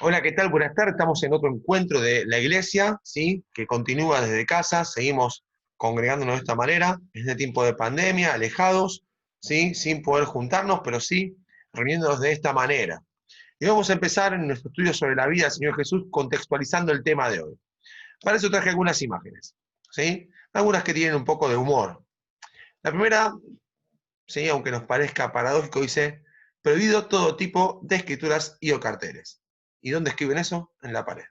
Hola, ¿qué tal? Buenas tardes. Estamos en otro encuentro de la iglesia, ¿sí? Que continúa desde casa. Seguimos congregándonos de esta manera, en este tiempo de pandemia, alejados, ¿sí? Sin poder juntarnos, pero sí reuniéndonos de esta manera. Y vamos a empezar en nuestro estudio sobre la vida del Señor Jesús, contextualizando el tema de hoy. Para eso traje algunas imágenes, ¿sí? Algunas que tienen un poco de humor. La primera, ¿sí? Aunque nos parezca paradójico, dice: prohibido todo tipo de escrituras y o carteles. ¿Y dónde escriben eso? En la pared.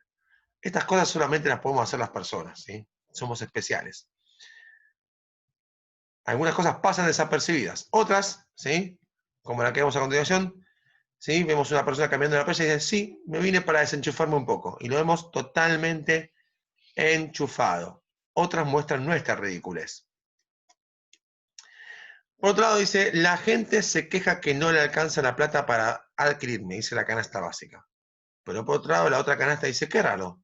Estas cosas solamente las podemos hacer las personas, ¿sí? Somos especiales. Algunas cosas pasan desapercibidas, otras, ¿sí? Como la que vemos a continuación, ¿sí? Vemos una persona caminando en la playa y dice: sí, me vine para desenchufarme un poco. Y lo vemos totalmente enchufado. Otras muestran nuestra ridiculez. Por otro lado, dice: la gente se queja que no le alcanza la plata para adquirirme, dice la canasta básica. Pero por otro lado, la otra canasta dice: qué raro,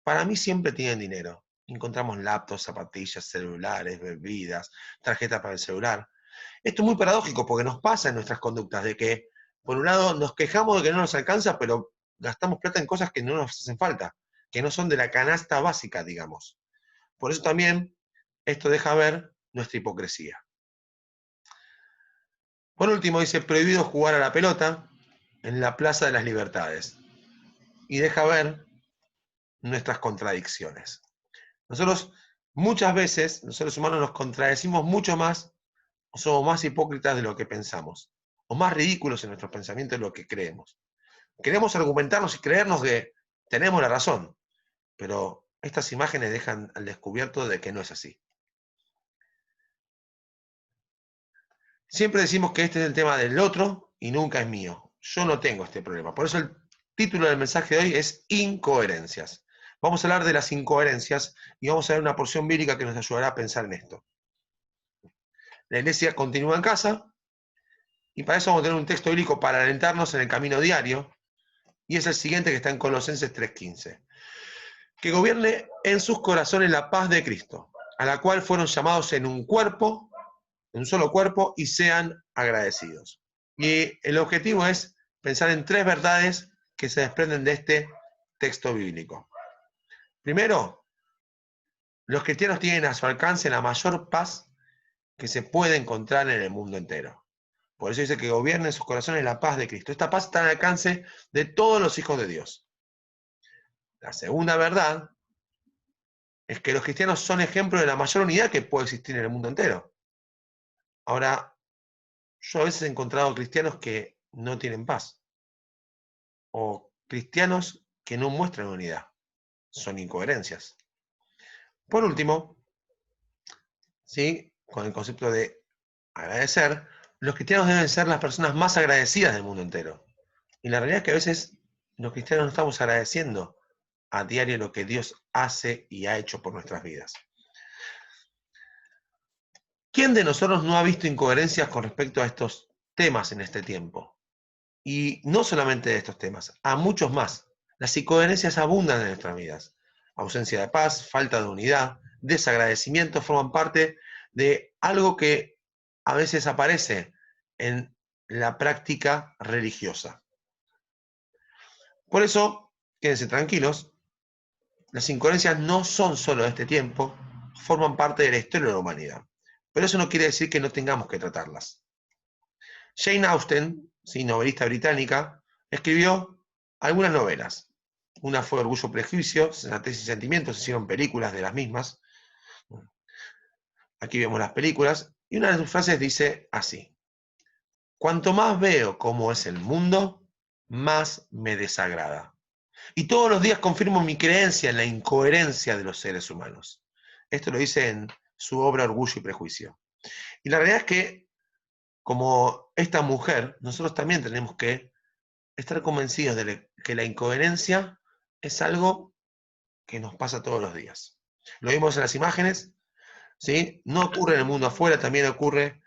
para mí siempre tienen dinero. Encontramos laptops, zapatillas, celulares, bebidas, tarjetas para el celular. Esto es muy paradójico porque nos pasa en nuestras conductas, de que por un lado nos quejamos de que no nos alcanza, pero gastamos plata en cosas que no nos hacen falta, que no son de la canasta básica, digamos. Por eso también esto deja ver nuestra hipocresía. Por último, dice: prohibido jugar a la pelota en la Plaza de las Libertades. Y deja ver nuestras contradicciones. Nosotros muchas veces, los seres humanos, nos contradecimos mucho más, o somos más hipócritas de lo que pensamos, o más ridículos en nuestros pensamientos de lo que creemos. Queremos argumentarnos y creernos que tenemos la razón, pero estas imágenes dejan al descubierto de que no es así. Siempre decimos que este es el tema del otro y nunca es mío. Yo no tengo este problema. Por eso el título del mensaje de hoy es Incoherencias. Vamos a hablar de las incoherencias y vamos a ver una porción bíblica que nos ayudará a pensar en esto. La iglesia continúa en casa, y para eso vamos a tener un texto bíblico para alentarnos en el camino diario, y es el siguiente, que está en Colosenses 3:15. Que gobierne en sus corazones la paz de Cristo, a la cual fueron llamados en un cuerpo, en un solo cuerpo, y sean agradecidos. Y el objetivo es pensar en tres verdades que se desprenden de este texto bíblico. Primero, los cristianos tienen a su alcance la mayor paz que se puede encontrar en el mundo entero. Por eso dice que gobierne en sus corazones la paz de Cristo. Esta paz está al alcance de todos los hijos de Dios. La segunda verdad es que los cristianos son ejemplo de la mayor unidad que puede existir en el mundo entero. Ahora, yo a veces he encontrado cristianos que no tienen paz, o cristianos que no muestran unidad. Son incoherencias. Por último, ¿sí? Con el concepto de agradecer, los cristianos deben ser las personas más agradecidas del mundo entero. Y la realidad es que a veces los cristianos no estamos agradeciendo a diario lo que Dios hace y ha hecho por nuestras vidas. ¿Quién de nosotros no ha visto incoherencias con respecto a estos temas en este tiempo? Y no solamente de estos temas, a muchos más. Las incoherencias abundan en nuestras vidas. Ausencia de paz, falta de unidad, desagradecimiento forman parte de algo que a veces aparece en la práctica religiosa. Por eso, quédense tranquilos, las incoherencias no son solo de este tiempo, forman parte de la historia de la humanidad. Pero eso no quiere decir que no tengamos que tratarlas. Jane Austen, ¿sí?, novelista británica, escribió algunas novelas. Una fue Orgullo y Prejuicio, Sensatez y Sentimientos, se hicieron películas de las mismas. Aquí vemos las películas, y una de sus frases dice así: cuanto más veo cómo es el mundo, más me desagrada. Y todos los días confirmo mi creencia en la incoherencia de los seres humanos. Esto lo dice en su obra Orgullo y Prejuicio. Y la realidad es que, como esta mujer, nosotros también tenemos que estar convencidos de que la incoherencia es algo que nos pasa todos los días. Lo vimos en las imágenes, ¿sí? No ocurre en el mundo afuera, también ocurre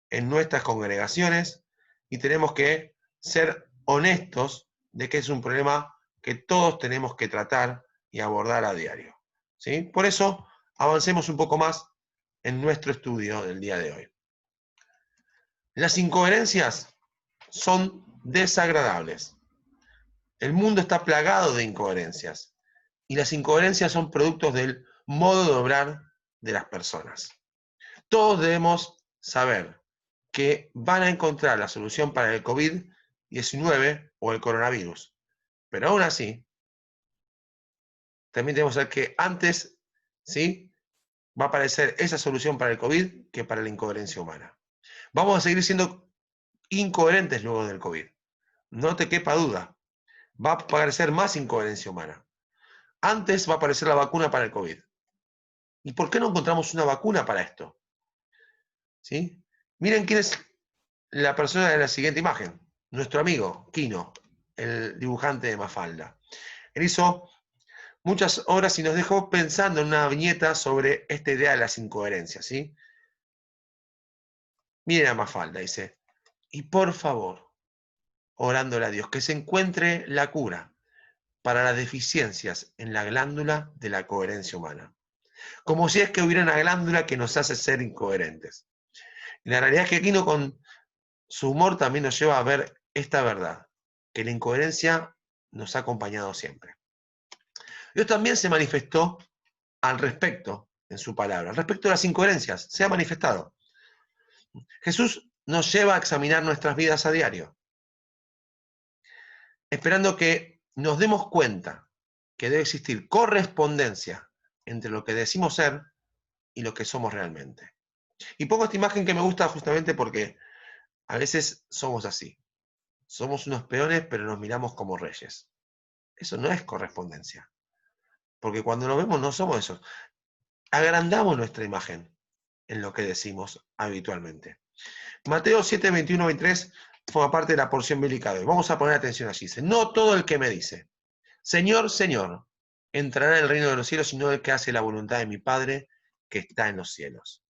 en nuestras congregaciones, y tenemos que ser honestos de que es un problema que todos tenemos que tratar y abordar a diario, ¿sí? Por eso, avancemos un poco más en nuestro estudio del día de hoy. Las incoherencias son desagradables. El mundo está plagado de incoherencias. Y las incoherencias son productos del modo de obrar de las personas. Todos debemos saber que van a encontrar la solución para el COVID-19 o el coronavirus. Pero aún así, también debemos saber que antes, ¿sí?, va a aparecer esa solución para el COVID que para la incoherencia humana. Vamos a seguir siendo incoherentes luego del COVID. No te quepa duda. Va a aparecer más incoherencia humana. Antes va a aparecer la vacuna para el COVID. ¿Y por qué no encontramos una vacuna para esto? ¿Sí? Miren quién es la persona de la siguiente imagen. Nuestro amigo, Quino, el dibujante de Mafalda. Él hizo muchas horas y nos dejó pensando en una viñeta sobre esta idea de las incoherencias, ¿sí? Miren a Mafalda, dice, y por favor, orándole a Dios, que se encuentre la cura para las deficiencias en la glándula de la coherencia humana. Como si es que hubiera una glándula que nos hace ser incoherentes. Y la realidad es que Quino con su humor también nos lleva a ver esta verdad, que la incoherencia nos ha acompañado siempre. Dios también se manifestó al respecto en su palabra, al respecto de las incoherencias, se ha manifestado. Jesús nos lleva a examinar nuestras vidas a diario, esperando que nos demos cuenta que debe existir correspondencia entre lo que decimos ser y lo que somos realmente. Y pongo esta imagen que me gusta justamente porque a veces somos así. Somos unos peones, pero nos miramos como reyes. Eso no es correspondencia. Porque cuando nos vemos no somos esos. Agrandamos nuestra imagen en lo que decimos habitualmente. Mateo 7, 21, 23 forma parte de la porción bíblica de hoy. Vamos a poner atención allí. Dice, no todo el que me dice, Señor, Señor, entrará en el reino de los cielos, sino el que hace la voluntad de mi Padre que está en los cielos.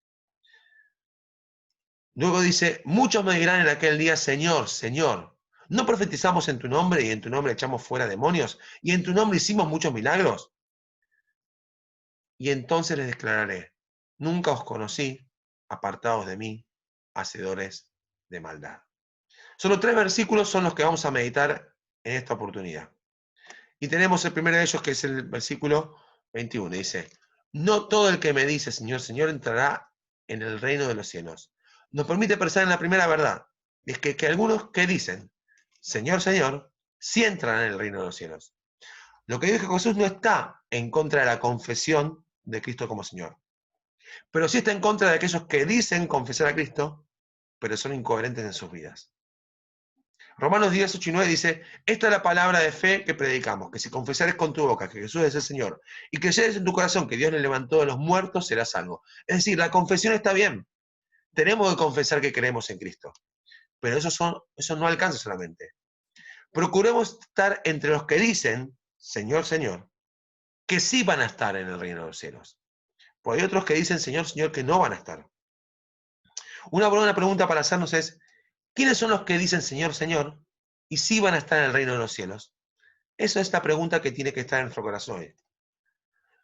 Luego dice, muchos me dirán en aquel día, Señor, Señor, ¿no profetizamos en tu nombre y en tu nombre echamos fuera demonios y en tu nombre hicimos muchos milagros? Y entonces les declararé, nunca os conocí, apartados de mí, hacedores de maldad. Solo 3 versículos son los que vamos a meditar en esta oportunidad. Y tenemos el primero de ellos, que es el versículo 21. Dice, no todo el que me dice, Señor, Señor, entrará en el reino de los cielos. Nos permite pensar en la primera verdad. Es que algunos que dicen, Señor, Señor, sí entran en el reino de los cielos. Lo que dijo Jesús no está en contra de la confesión de Cristo como Señor. Pero sí está en contra de aquellos que dicen confesar a Cristo, pero son incoherentes en sus vidas. Romanos 10, 8 y 9 dice, esta es la palabra de fe que predicamos, que si confesares con tu boca que Jesús es el Señor y creyeres en tu corazón que Dios le levantó de los muertos, serás salvo. Es decir, la confesión está bien. Tenemos que confesar que creemos en Cristo. Pero eso no alcanza solamente. Procuremos estar entre los que dicen, Señor, Señor, que sí van a estar en el reino de los cielos. Porque hay otros que dicen, Señor, Señor, que no van a estar. Una buena pregunta para hacernos es, ¿quiénes son los que dicen Señor, Señor y sí van a estar en el reino de los cielos? Esa es la pregunta que tiene que estar en nuestro corazón hoy.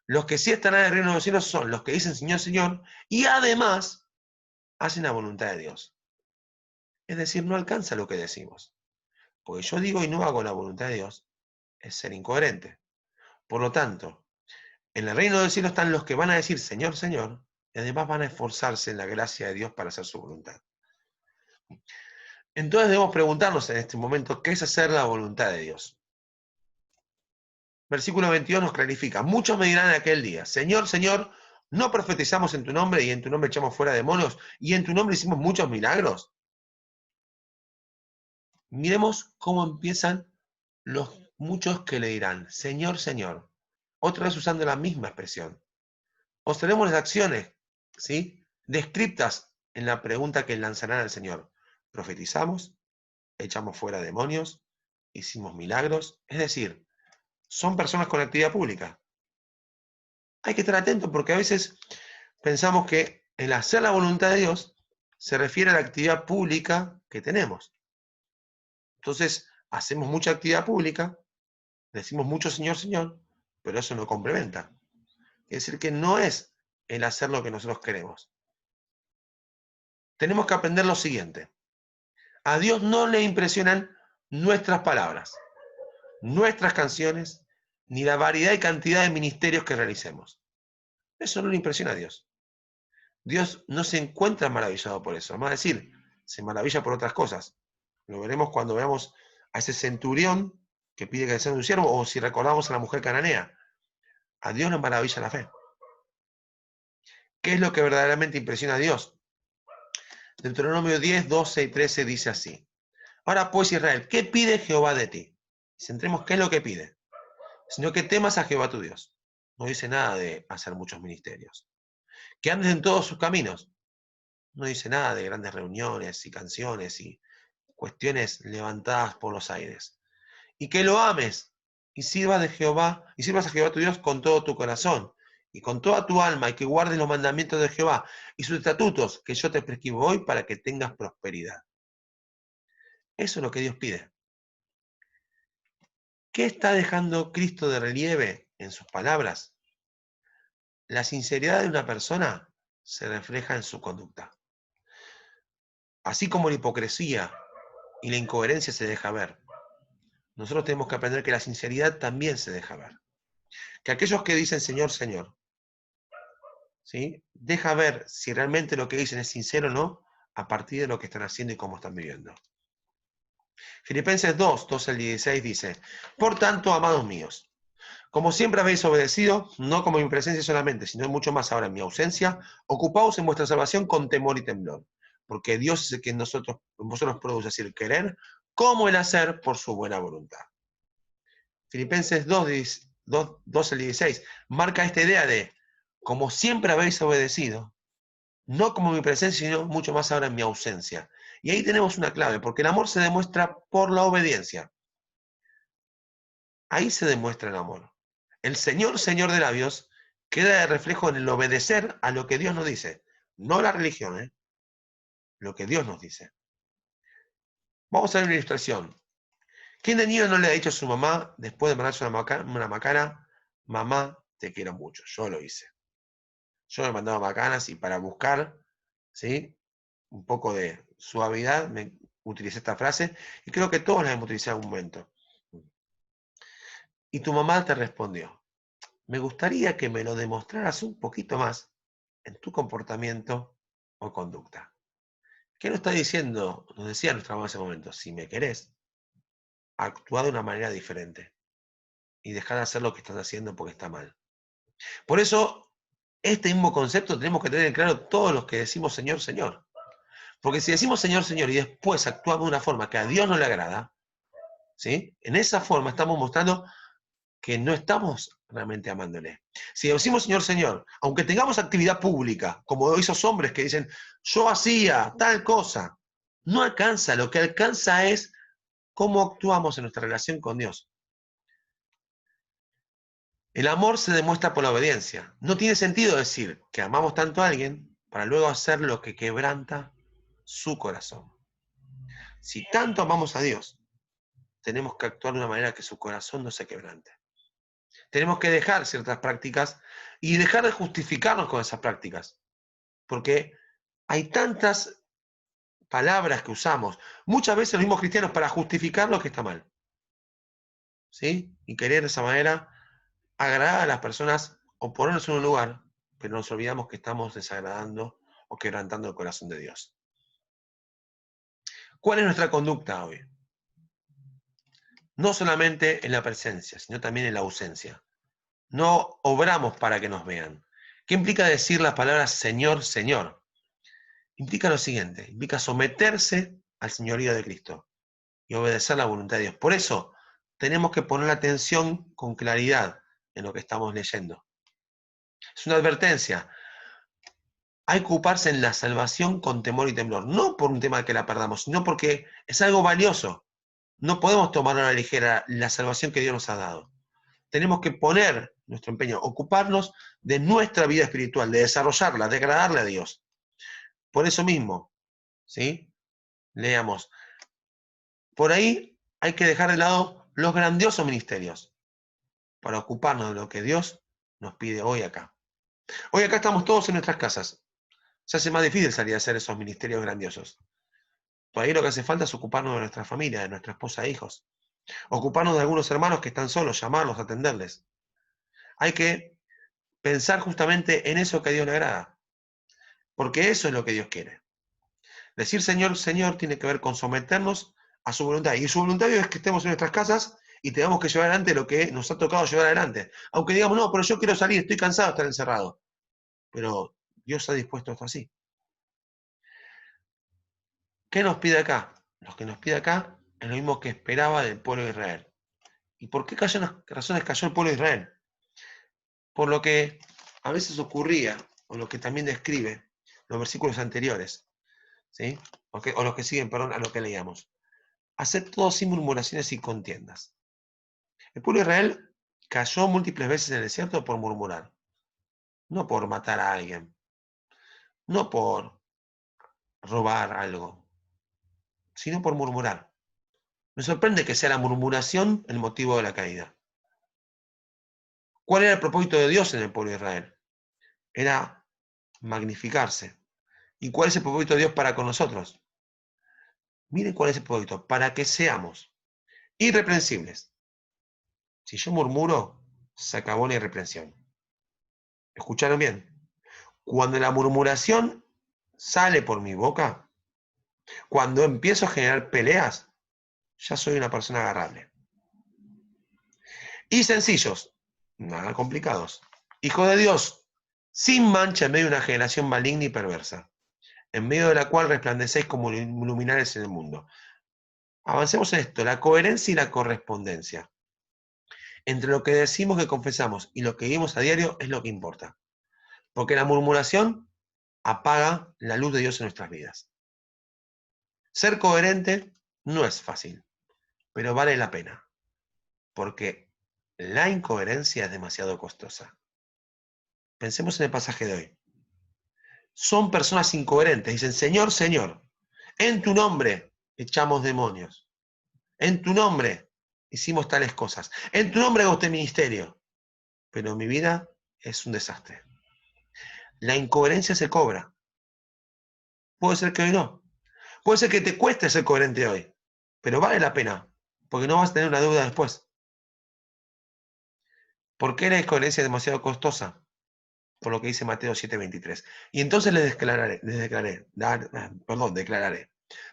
Los que sí estarán en el reino de los cielos son los que dicen Señor, Señor y además hacen la voluntad de Dios. Es decir, no alcanza lo que decimos. Porque yo digo y no hago la voluntad de Dios, es ser incoherente. Por lo tanto, en el reino del cielo están los que van a decir Señor, Señor, y además van a esforzarse en la gracia de Dios para hacer su voluntad. Entonces debemos preguntarnos en este momento, ¿qué es hacer la voluntad de Dios? Versículo 22 nos clarifica, muchos me dirán en aquel día, Señor, Señor, ¿no profetizamos en tu nombre y en tu nombre echamos fuera demonios y en tu nombre hicimos muchos milagros? Miremos cómo empiezan los muchos que le dirán, Señor, Señor, otra vez usando la misma expresión. Observemos las acciones, ¿sí?, descriptas en la pregunta que lanzarán al Señor. Profetizamos, echamos fuera demonios, hicimos milagros, es decir, son personas con actividad pública. Hay que estar atentos porque a veces pensamos que el hacer la voluntad de Dios se refiere a la actividad pública que tenemos. Entonces, hacemos mucha actividad pública, decimos mucho Señor, Señor, pero eso no complementa. Es decir, que no es el hacer lo que nosotros queremos. Tenemos que aprender lo siguiente. A Dios no le impresionan nuestras palabras. nuestras canciones, ni la variedad y cantidad de ministerios que realicemos. Eso no le impresiona a Dios. Dios no se encuentra maravillado por eso. Vamos a decir, se maravilla por otras cosas. Lo veremos cuando veamos a ese centurión que pide que sea un siervo, o si recordamos a la mujer cananea. A Dios le maravilla la fe. ¿Qué es lo que verdaderamente impresiona a Dios? Deuteronomio 10, 12 y 13 dice así. Ahora pues, Israel, ¿qué pide Jehová de ti? Centremos qué es lo que pide. Sino que temas a Jehová tu Dios. No dice nada de hacer muchos ministerios. Que andes en todos sus caminos. No dice nada de grandes reuniones y canciones y cuestiones levantadas por los aires. Y que lo ames y sirvas a Jehová tu Dios con todo tu corazón y con toda tu alma, y que guardes los mandamientos de Jehová y sus estatutos que yo te prescribo hoy para que tengas prosperidad. Eso es lo que Dios pide. ¿Qué está dejando Cristo de relieve en sus palabras? La sinceridad de una persona se refleja en su conducta. Así como la hipocresía y la incoherencia se deja ver, nosotros tenemos que aprender que la sinceridad también se deja ver. Que aquellos que dicen Señor, Señor, ¿sí?, deja ver si realmente lo que dicen es sincero o no a partir de lo que están haciendo y cómo están viviendo. Filipenses 2, 12 al 16 dice, por tanto, amados míos, como siempre habéis obedecido, no como en mi presencia solamente, sino mucho más ahora en mi ausencia, ocupaos en vuestra salvación con temor y temblor, porque Dios es el que en vosotros produce así el querer como el hacer por su buena voluntad. Filipenses 2, 12 al 16 marca esta idea de, como siempre habéis obedecido, no como en mi presencia, sino mucho más ahora en mi ausencia. Y ahí tenemos una clave, porque el amor se demuestra por la obediencia. Ahí se demuestra el amor. El Señor, Señor de labios, queda de reflejo en el obedecer a lo que Dios nos dice. No la religión, lo que Dios nos dice. Vamos a ver una ilustración. ¿Quién de niño no le ha dicho a su mamá, después de mandarse una macana, mamá, te quiero mucho? Yo lo hice. Yo me mandaba macanas y para buscar, ¿sí?, un poco de suavidad, me utilicé esta frase, y creo que todos la hemos utilizado en algún momento. Y tu mamá te respondió, me gustaría que me lo demostraras un poquito más en tu comportamiento o conducta. ¿Qué nos está diciendo? Nos decía nuestra mamá en ese momento, si me querés, actúa de una manera diferente y dejar de hacer lo que estás haciendo porque está mal. Por eso, este mismo concepto tenemos que tener en claro todos los que decimos Señor, Señor. Porque si decimos Señor, Señor y después actuamos de una forma que a Dios no le agrada, ¿sí?, en esa forma estamos mostrando que no estamos realmente amándole. Si decimos Señor, Señor, aunque tengamos actividad pública, como esos hombres que dicen, yo hacía tal cosa, no alcanza. Lo que alcanza es cómo actuamos en nuestra relación con Dios. El amor se demuestra por la obediencia. No tiene sentido decir que amamos tanto a alguien para luego hacer lo que quebranta su corazón. Si tanto amamos a Dios, tenemos que actuar de una manera que su corazón no se quebrante. Tenemos que dejar ciertas prácticas y dejar de justificarnos con esas prácticas. Porque hay tantas palabras que usamos, muchas veces los mismos cristianos, para justificar lo que está mal. ¿Sí? Y querer de esa manera agradar a las personas o ponernos en un lugar, pero nos olvidamos que estamos desagradando o quebrantando el corazón de Dios. ¿Cuál es nuestra conducta hoy? No solamente en la presencia, sino también en la ausencia. No obramos para que nos vean. ¿Qué implica decir las palabras Señor, Señor? Implica lo siguiente, implica someterse al señorío de Cristo y obedecer la voluntad de Dios. Por eso tenemos que poner la atención con claridad en lo que estamos leyendo. Es una advertencia. Hay que ocuparse en la salvación con temor y temblor, no por un tema de que la perdamos, sino porque es algo valioso. No podemos tomar a la ligera la salvación que Dios nos ha dado. Tenemos que poner nuestro empeño, ocuparnos de nuestra vida espiritual, de desarrollarla, de agradarle a Dios. Por eso mismo, ¿sí?, leamos. Por ahí hay que dejar de lado los grandiosos ministerios para ocuparnos de lo que Dios nos pide hoy acá. Hoy acá estamos todos en nuestras casas. Se hace más difícil salir a hacer esos ministerios grandiosos. Por ahí lo que hace falta es ocuparnos de nuestra familia, de nuestra esposa e hijos. Ocuparnos de algunos hermanos que están solos, llamarlos, atenderles. Hay que pensar justamente en eso que a Dios le agrada, porque eso es lo que Dios quiere. Decir Señor, Señor tiene que ver con someternos a su voluntad. Y su voluntad es que estemos en nuestras casas y tengamos que llevar adelante lo que nos ha tocado llevar adelante. Aunque digamos, no, pero yo quiero salir, estoy cansado de estar encerrado. Pero Dios ha dispuesto esto así. ¿Qué nos pide acá? Lo que nos pide acá es lo mismo que esperaba del pueblo de Israel. ¿Y por qué razones cayó el pueblo de Israel? Por lo que a veces ocurría, o lo que también describe los versículos anteriores, ¿sí? O los que siguen, perdón, a lo que leíamos. Hacer todo sin murmuraciones y contiendas. El pueblo de Israel cayó múltiples veces en el desierto por murmurar, no por matar a alguien, no por robar algo, sino por murmurar. Me sorprende que sea la murmuración el motivo de la caída. ¿Cuál era el propósito de Dios en el pueblo de Israel? Era magnificarse. ¿Y cuál es el propósito de Dios para con nosotros? Miren cuál es el propósito, para que seamos irreprensibles. Si yo murmuro, se acabó la irreprensión. ¿Escucharon bien? Cuando la murmuración sale por mi boca, cuando empiezo a generar peleas, ya soy una persona agarrable. Y sencillos, nada complicados. Hijo de Dios, sin mancha en medio de una generación maligna y perversa, en medio de la cual resplandecéis como luminares en el mundo. Avancemos en esto, la coherencia y la correspondencia. Entre lo que decimos que confesamos y lo que vivimos a diario es lo que importa. Porque la murmuración apaga la luz de Dios en nuestras vidas. Ser coherente no es fácil, pero vale la pena. Porque la incoherencia es demasiado costosa. Pensemos en el pasaje de hoy. Son personas incoherentes. Dicen, Señor, Señor, en tu nombre echamos demonios. En tu nombre hicimos tales cosas. En tu nombre hago este ministerio. Pero mi vida es un desastre. La incoherencia se cobra. Puede ser que hoy no. Puede ser que te cueste ser coherente hoy. Pero vale la pena. Porque no vas a tener una deuda después. ¿Por qué la incoherencia es demasiado costosa? Por lo que dice Mateo 7:23. Y entonces declararé.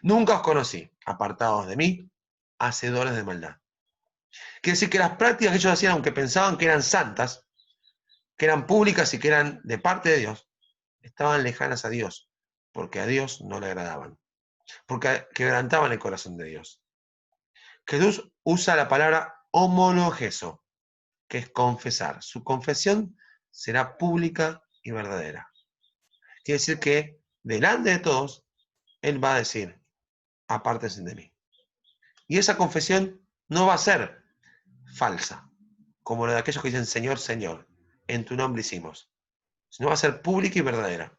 Nunca os conocí, apartados de mí, hacedores de maldad. Quiere decir que las prácticas que ellos hacían, aunque pensaban que eran santas, que eran públicas y que eran de parte de Dios, estaban lejanas a Dios, porque a Dios no le agradaban, porque quebrantaban el corazón de Dios. Jesús usa la palabra homologeso, que es confesar. Su confesión será pública y verdadera. Quiere decir que delante de todos, Él va a decir, apártense de mí. Y esa confesión no va a ser falsa, como la de aquellos que dicen, Señor, Señor, en tu nombre hicimos, sino va a ser pública y verdadera.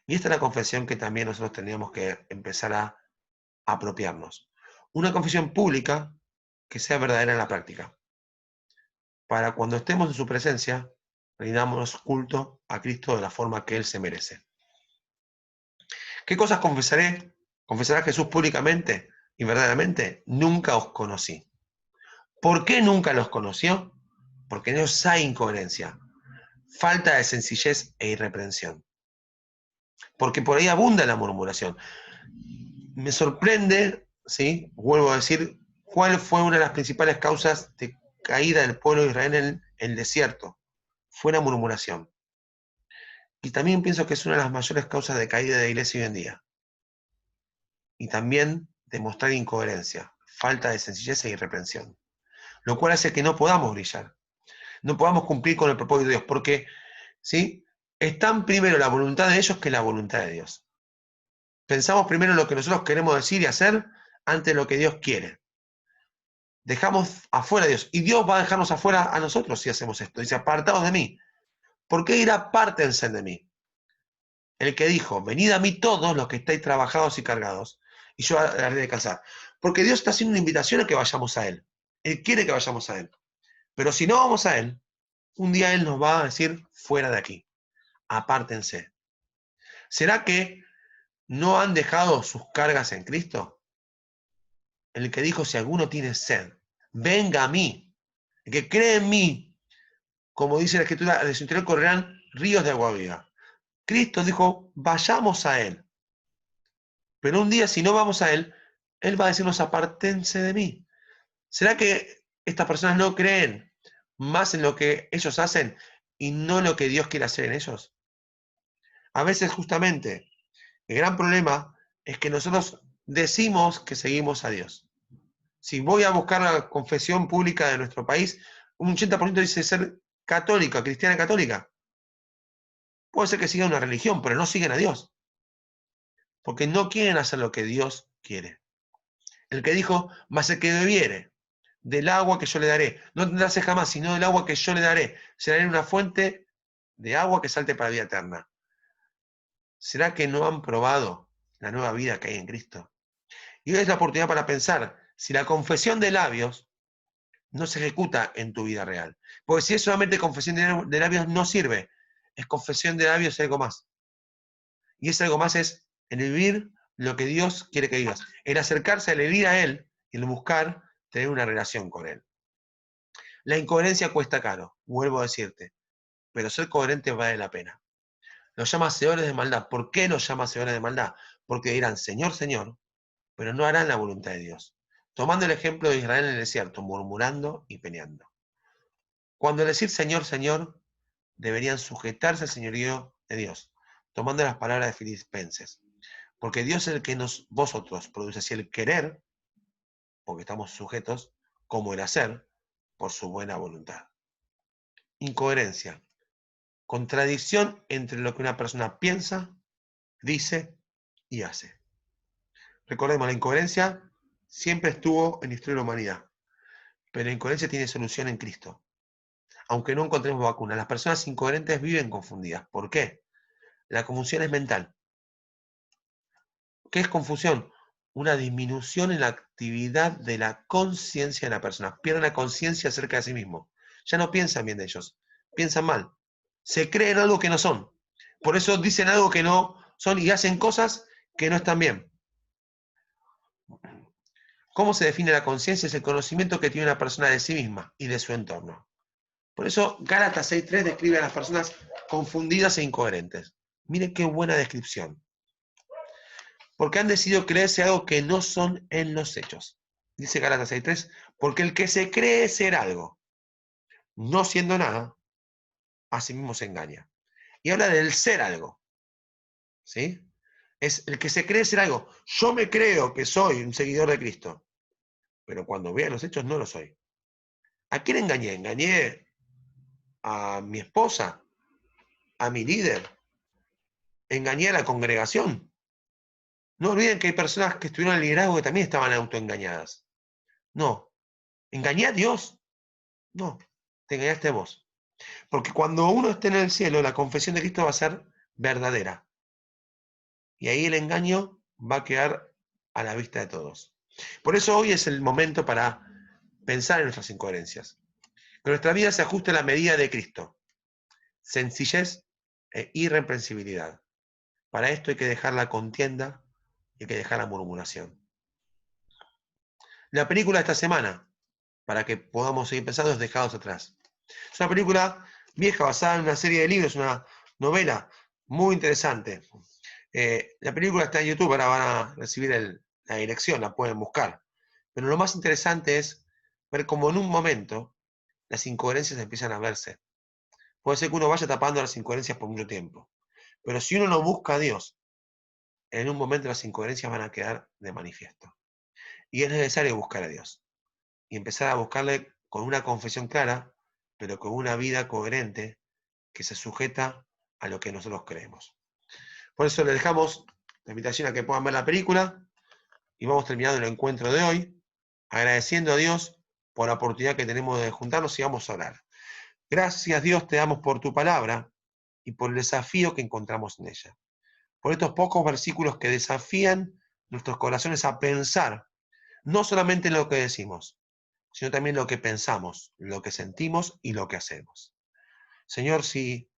Y esta es la confesión que también nosotros teníamos que empezar a apropiarnos. Una confesión pública que sea verdadera en la práctica. Para cuando estemos en su presencia, rindamos culto a Cristo de la forma que Él se merece. ¿Qué cosas confesaré? ¿Confesará Jesús públicamente y verdaderamente? Nunca os conocí. ¿Por qué nunca los conoció? Porque en ellos hay incoherencia, falta de sencillez e irreprensión. Porque por ahí abunda la murmuración. Me sorprende, ¿sí? Vuelvo a decir, cuál fue una de las principales causas de caída del pueblo de Israel en el desierto. Fue la murmuración. Y también pienso que es una de las mayores causas de caída de la iglesia hoy en día. Y también de mostrar incoherencia, falta de sencillez e irreprensión. Lo cual hace que no podamos brillar, no podamos cumplir con el propósito de Dios, porque ¿sí? Es tan primero la voluntad de ellos que la voluntad de Dios. Pensamos primero en lo que nosotros queremos decir y hacer antes de lo que Dios quiere. Dejamos afuera a Dios. Y Dios va a dejarnos afuera a nosotros si hacemos esto. Dice, apartados de mí. ¿Por qué dirá apártense de mí? El que dijo, venid a mí todos los que estáis trabajados y cargados, y yo haré descansar. Porque Dios está haciendo una invitación a que vayamos a Él. Él quiere que vayamos a Él. Pero si no vamos a Él, un día Él nos va a decir, fuera de aquí. Apártense. ¿Será que no han dejado sus cargas en Cristo? El que dijo, si alguno tiene sed, venga a mí. El que cree en mí, como dice la Escritura, de su interior correrán ríos de agua viva. Cristo dijo, vayamos a Él. Pero un día, si no vamos a Él, Él va a decirnos, apártense de mí. ¿Será que estas personas no creen más en lo que ellos hacen y no en lo que Dios quiere hacer en ellos? A veces justamente el gran problema es que nosotros decimos que seguimos a Dios. Si voy a buscar la confesión pública de nuestro país, un 80% dice ser católica, cristiana católica. Puede ser que sigan una religión, pero no siguen a Dios, porque no quieren hacer lo que Dios quiere. El que dijo, mas el que bebiere del agua que yo le daré, no tendrá sed jamás, sino del agua que yo le daré, será una fuente de agua que salte para la vida eterna. ¿Será que no han probado la nueva vida que hay en Cristo? Y hoy es la oportunidad para pensar si la confesión de labios no se ejecuta en tu vida real. Porque si es solamente confesión de labios, no sirve. Es confesión de labios y algo más. Y ese algo más es el vivir lo que Dios quiere que digas. El acercarse, el ir a Él y el buscar tener una relación con Él. La incoherencia cuesta caro, vuelvo a decirte, pero ser coherente vale la pena. Los llama hacedores de maldad. ¿Por qué los llama hacedores de maldad? Porque dirán, Señor, Señor, pero no harán la voluntad de Dios. Tomando el ejemplo de Israel en el desierto, murmurando y peleando. Cuando decir Señor, Señor, deberían sujetarse al señorío de Dios, tomando las palabras de Filipenses. Porque Dios es el que vosotros produce así el querer, porque estamos sujetos, como el hacer, por su buena voluntad. Incoherencia. Contradicción entre lo que una persona piensa, dice y hace. Recordemos, la incoherencia siempre estuvo en la historia de la humanidad, pero la incoherencia tiene solución en Cristo. Aunque no encontremos vacuna, las personas incoherentes viven confundidas. ¿Por qué? La confusión es mental. ¿Qué es confusión? Una disminución en la actividad de la conciencia de la persona. Pierden la conciencia acerca de sí mismo. Ya no piensan bien de ellos. Piensan mal. Se creen algo que no son. Por eso dicen algo que no son y hacen cosas que no están bien. ¿Cómo se define la conciencia? Es el conocimiento que tiene una persona de sí misma y de su entorno. Por eso Gálatas 6.3 describe a las personas confundidas e incoherentes. Mire qué buena descripción. Porque han decidido creerse algo que no son en los hechos. Dice Gálatas 6.3, porque el que se cree ser algo, no siendo nada, a sí mismo se engaña. Y habla del ser algo. ¿Sí? Es el que se cree ser algo. Yo me creo que soy un seguidor de Cristo, pero cuando vea los hechos no lo soy. ¿A quién engañé? Engañé a mi esposa, a mi líder, engañé a la congregación. No olviden que hay personas que estuvieron en el liderazgo que también estaban autoengañadas. No. ¿Engañé a Dios? No. Te engañaste vos. Porque cuando uno esté en el cielo, la confesión de Cristo va a ser verdadera. Y ahí el engaño va a quedar a la vista de todos. Por eso hoy es el momento para pensar en nuestras incoherencias. Que nuestra vida se ajuste a la medida de Cristo. Sencillez e irreprensibilidad. Para esto hay que dejar la contienda y hay que dejar la murmuración. La película de esta semana, para que podamos seguir pensando, es Dejados Atrás. Es una película vieja basada en una serie de libros, una novela muy interesante. La película está en YouTube, ahora van a recibir la dirección, la pueden buscar. Pero lo más interesante es ver cómo en un momento las incoherencias empiezan a verse. Puede ser que uno vaya tapando las incoherencias por mucho tiempo. Pero si uno no busca a Dios, en un momento las incoherencias van a quedar de manifiesto. Y es necesario buscar a Dios. Y empezar a buscarle con una confesión clara, pero con una vida coherente que se sujeta a lo que nosotros creemos. Por eso le dejamos la invitación a que puedan ver la película y vamos terminando el encuentro de hoy, agradeciendo a Dios por la oportunidad que tenemos de juntarnos y vamos a orar. Gracias Dios te damos por tu palabra y por el desafío que encontramos en ella. Por estos pocos versículos que desafían nuestros corazones a pensar, no solamente en lo que decimos, sino también lo que pensamos, lo que sentimos y lo que hacemos. Señor, si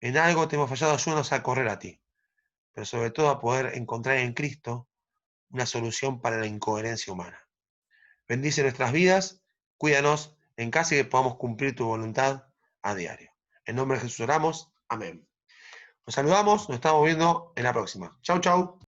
en algo te hemos fallado, ayúdanos a correr a ti, pero sobre todo a poder encontrar en Cristo una solución para la incoherencia humana. Bendice nuestras vidas, cuídanos en casa y que podamos cumplir tu voluntad a diario. En nombre de Jesús oramos. Amén. Nos saludamos, nos estamos viendo en la próxima. Chau, chau.